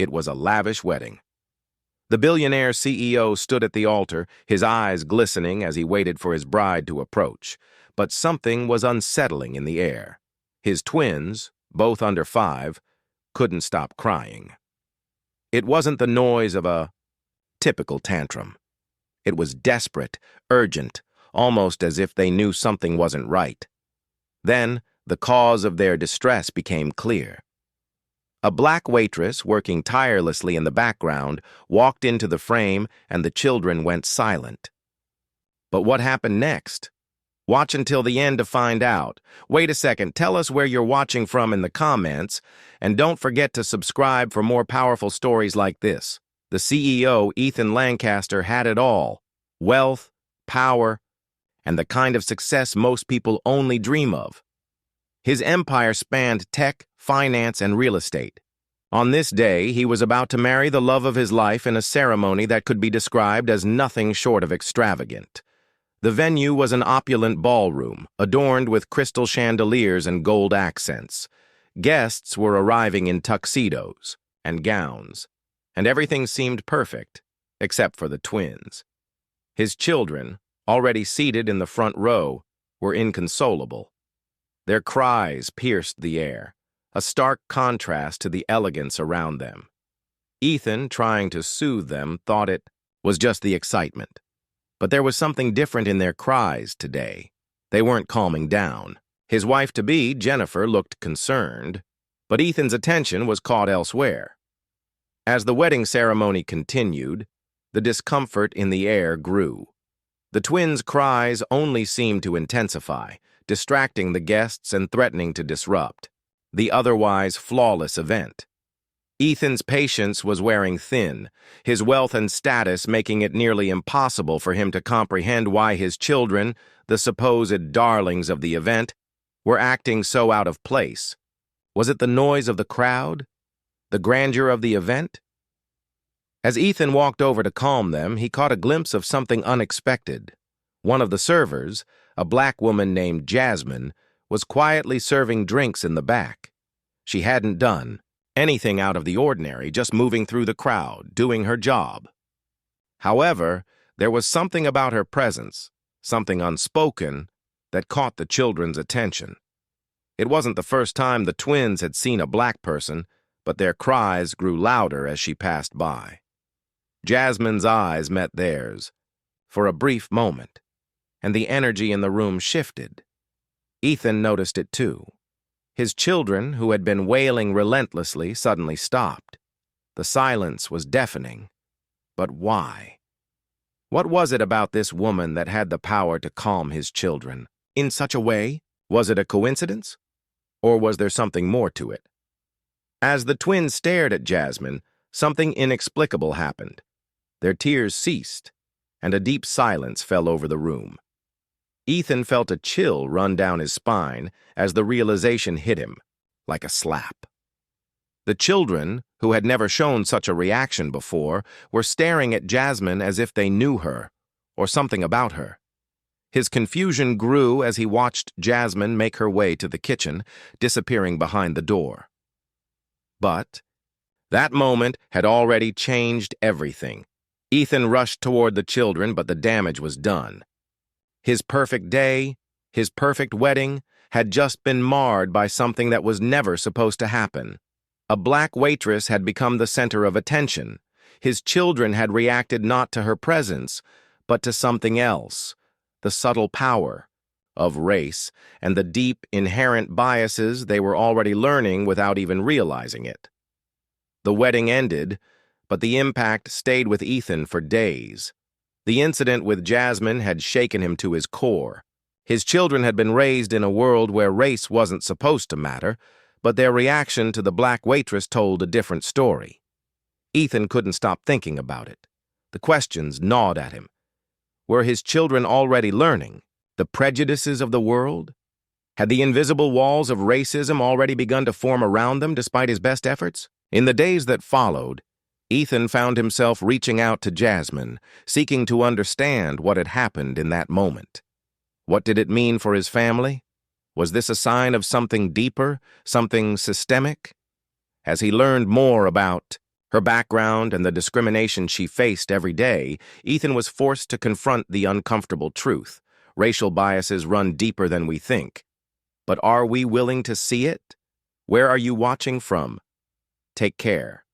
It was a lavish wedding. The billionaire CEO stood at the altar, his eyes glistening as he waited for his bride to approach. But something was unsettling in the air. His twins, both under 5, couldn't stop crying. It wasn't the noise of a typical tantrum. It was desperate, urgent, almost as if they knew something wasn't right. Then, the cause of their distress became clear. A black waitress, working tirelessly in the background, walked into the frame and the children went silent. But what happened next? Watch until the end to find out. Wait a second, tell us where you're watching from in the comments, and don't forget to subscribe for more powerful stories like this. The CEO, Ethan Lancaster, had it all: wealth, power, and the kind of success most people only dream of. His empire spanned tech, finance, and real estate. On this day, he was about to marry the love of his life in a ceremony that could be described as nothing short of extravagant. The venue was an opulent ballroom, adorned with crystal chandeliers and gold accents. Guests were arriving in tuxedos and gowns, and everything seemed perfect, except for the twins. His children, already seated in the front row, were inconsolable. Their cries pierced the air, a stark contrast to the elegance around them. Ethan, trying to soothe them, thought it was just the excitement. But there was something different in their cries today. They weren't calming down. His wife-to-be, Jennifer, looked concerned, but Ethan's attention was caught elsewhere. As the wedding ceremony continued, the discomfort in the air grew. The twins' cries only seemed to intensify, distracting the guests and threatening to disrupt the otherwise flawless event. Ethan's patience was wearing thin, his wealth and status making it nearly impossible for him to comprehend why his children, the supposed darlings of the event, were acting so out of place. Was it the noise of the crowd? The grandeur of the event? As Ethan walked over to calm them, he caught a glimpse of something unexpected. One of the servers, a black woman named Jasmine, was quietly serving drinks in the back. She hadn't done anything out of the ordinary, just moving through the crowd, doing her job. However, there was something about her presence, something unspoken, that caught the children's attention. It wasn't the first time the twins had seen a black person, but their cries grew louder as she passed by. Jasmine's eyes met theirs for a brief moment, and the energy in the room shifted. Ethan noticed it too. His children, who had been wailing relentlessly, suddenly stopped. The silence was deafening. But why? What was it about this woman that had the power to calm his children in such a way? Was it a coincidence? Or was there something more to it? As the twins stared at Jasmine, something inexplicable happened. Their tears ceased, and a deep silence fell over the room. Ethan felt a chill run down his spine as the realization hit him, like a slap. The children, who had never shown such a reaction before, were staring at Jasmine as if they knew her, or something about her. His confusion grew as he watched Jasmine make her way to the kitchen, disappearing behind the door. But that moment had already changed everything. Ethan rushed toward the children, but the damage was done. His perfect day, his perfect wedding, had just been marred by something that was never supposed to happen. A black waitress had become the center of attention. His children had reacted not to her presence, but to something else, the subtle power of race and the deep, inherent biases they were already learning without even realizing it. The wedding ended, but the impact stayed with Ethan for days. The incident with Jasmine had shaken him to his core. His children had been raised in a world where race wasn't supposed to matter, but their reaction to the black waitress told a different story. Ethan couldn't stop thinking about it. The questions gnawed at him. Were his children already learning the prejudices of the world? Had the invisible walls of racism already begun to form around them despite his best efforts? In the days that followed, Ethan found himself reaching out to Jasmine, seeking to understand what had happened in that moment. What did it mean for his family? Was this a sign of something deeper, something systemic? As he learned more about Her background and the discrimination she faced every day, Ethan was forced to confront the uncomfortable truth. Racial biases run deeper than we think. But are we willing to see it? Where are you watching from? Take care.